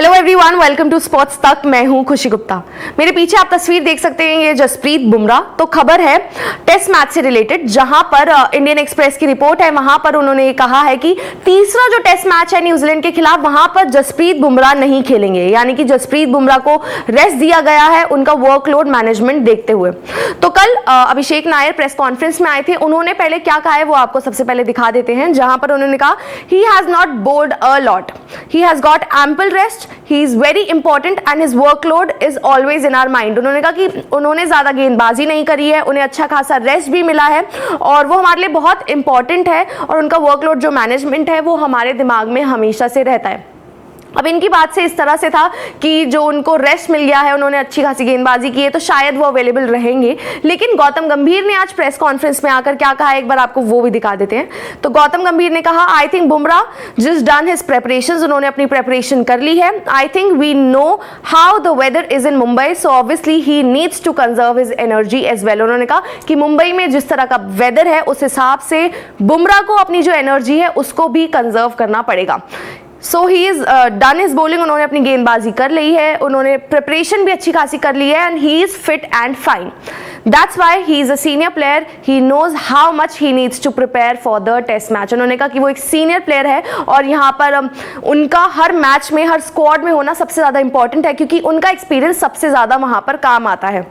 Hello everyone, welcome to Sports Tak. मैं हूं खुशी गुप्ता। मेरे पीछे आप तस्वीर देख सकते हैं, ये जसप्रीत बुमराह। तो खबर है टेस्ट मैच से रिलेटेड, जहां पर इंडियन एक्सप्रेस की रिपोर्ट है। वहां पर उन्होंने ये कहा है कि तीसरा जो टेस्ट मैच है न्यूजीलैंड के खिलाफ, वहां पर जसप्रीत बुमराह नहीं खेलेंगे, यानी कि जसप्रीत बुमराह को रेस्ट दिया गया है उनका वर्कलोड मैनेजमेंट देखते हुए। तो कल अभिषेक नायर प्रेस कॉन्फ्रेंस में आए थे। उन्होंने पहले क्या कहा है वो आपको सबसे पहले दिखा देते हैं, जहां पर उन्होंने कहा he has not board a lot, he has got ample rest, he is very important and his workload is always in our mind। उन्होंने कहा कि उन्होंने ज्यादा गेंदबाजी नहीं करी है, उन्हें अच्छा खासा रेस्ट भी मिला है और वो हमारे लिए बहुत इंपॉर्टेंट है और उनका वर्कलोड जो मैनेजमेंट है वो हमारे दिमाग में हमेशा से रहता है। अब इनकी बात से इस तरह से था कि जो उनको रेस्ट मिल गया है, उन्होंने अच्छी खासी गेंदबाजी की है, तो शायद वो अवेलेबल रहेंगे। लेकिन गौतम गंभीर ने आज प्रेस कॉन्फ्रेंस में आकर क्या कहा है, एक बार आपको वो भी दिखा देते हैं। तो गौतम गंभीर ने कहा, I think Bumrah just done his preparations, उन्होंने अपनी प्रेपरेशन कर ली है। I think we know how the weather is in Mumbai, so obviously he needs to conserve his energy as well. उन्होंने कहा कि मुंबई में जिस तरह का वेदर है उस हिसाब से बुमराह को अपनी जो एनर्जी है उसको भी कंजर्व करना पड़ेगा। So he is done his bowling, उन्होंने अपनी गेंदबाजी कर ली है, उन्होंने प्रिपरेशन भी अच्छी खासी कर ली है and he is fit and fine. That's why he is a senior player, he knows how much he needs to prepare for the test match. उन्होंने कहा कि वो एक सीनियर प्लेयर है और यहाँ पर उनका हर मैच में, हर स्क्वाड में होना सबसे ज़्यादा इंपॉर्टेंट है, क्योंकि उनका एक्सपीरियंस सबसे ज़्यादा वहाँ पर काम आता है।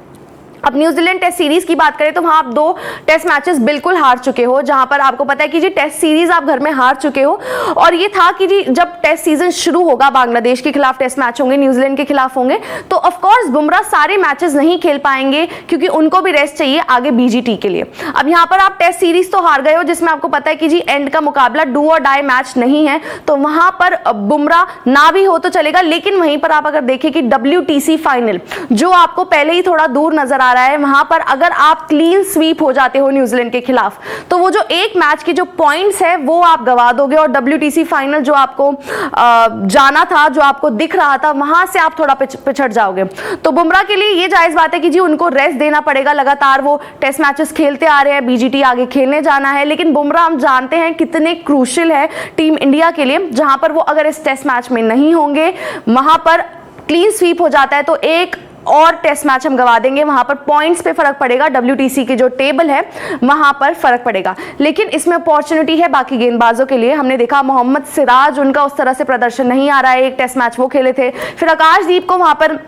अब न्यूजीलैंड टेस्ट सीरीज की बात करें तो वहां आप 2 टेस्ट मैचेस बिल्कुल हार चुके हो, जहां पर आपको पता है कि जी टेस्ट सीरीज आप घर में हार चुके हो। और ये था कि जी जब टेस्ट सीजन शुरू होगा, बांग्लादेश के खिलाफ टेस्ट मैच होंगे, न्यूजीलैंड के खिलाफ होंगे, तो ऑफ कोर्स बुमराह सारे मैचेस नहीं खेल पाएंगे क्योंकि उनको भी रेस्ट चाहिए आगे बीजीटी के लिए। अब यहाँ पर आप टेस्ट सीरीज तो हार गए हो, जिसमें आपको पता है कि जी एंड का मुकाबला डू और डाई मैच नहीं है, तो वहां पर बुमराह ना भी हो तो चलेगा। लेकिन वहीं पर आप अगर देखें कि WTC फाइनल जो आपको पहले ही थोड़ा दूर नजर आ रहा है, वहां पर अगर आप क्लीन स्वीप हो जाते हो न्यूजीलैंड के खिलाफ, तो वो जो एक मैच की जो पॉइंट्स है वो आप गवा दोगे और WTC फाइनल जो आपको जाना था, जो आपको दिख रहा था, वहां से आप थोड़ा पिछड़ जाओगे। तो बुमराह के लिए ये जायज बात है कि जी उनको रेस्ट देना पड़ेगा, लगातार वो टेस्ट मैचेस खेलते आ रहे हैं, BGT आगे खेलने जाना है। लेकिन बुमराह हम जानते हैं कितने क्रूशियल है टीम इंडिया के लिए, जहां पर वो अगर इस टेस्ट मैच में नहीं होंगे, वहां पर क्लीन स्वीप हो जाता है तो एक और टेस्ट मैच हम गवा देंगे, वहां पर पॉइंट्स पे फर्क पड़ेगा, WTC की जो टेबल है वहां पर फर्क पड़ेगा। लेकिन इसमें अपॉर्चुनिटी है बाकी गेंदबाजों के लिए। हमने देखा मोहम्मद सिराज, उनका उस तरह से प्रदर्शन नहीं आ रहा है, एक टेस्ट मैच वो खेले थे, फिर आकाशदीप को वहां पर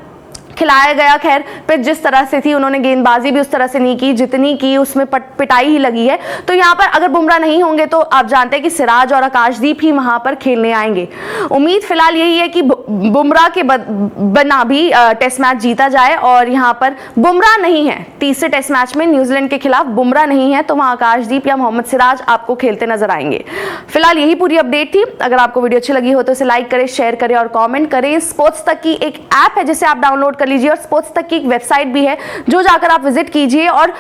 खिलाया गया, खैर फिर जिस तरह से थी उन्होंने गेंदबाजी भी उस तरह से नहीं की, जितनी की उसमें पिटाई ही लगी है। तो यहाँ पर अगर बुमराह नहीं होंगे तो आप जानते हैं कि सिराज और आकाशदीप ही वहां पर खेलने आएंगे। उम्मीद फिलहाल यही है कि बुमराह के बना भी टेस्ट मैच जीता जाए। और यहाँ पर बुमराह नहीं है तीसरे टेस्ट मैच में न्यूजीलैंड के खिलाफ, बुमराह नहीं है तो वहां आकाशदीप या मोहम्मद सिराज आपको खेलते नजर आएंगे। फिलहाल यही पूरी अपडेट थी। अगर आपको वीडियो अच्छी लगी हो तो इसे लाइक करें, शेयर करें और कॉमेंट करें। स्पोर्ट्स तक की एक ऐप है जिसे आप डाउनलोड कर लीजिए और स्पोर्ट्स तक की एक वेबसाइट भी है जो जाकर आप विजिट कीजिए। और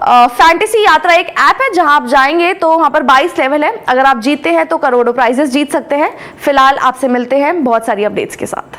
फैंटेसी यात्रा एक ऐप है जहां आप जाएंगे तो वहां पर 22 लेवल है, अगर आप जीतते हैं तो करोड़ों प्राइजेस जीत सकते हैं। फिलहाल आपसे मिलते हैं बहुत सारी अपडेट्स के साथ।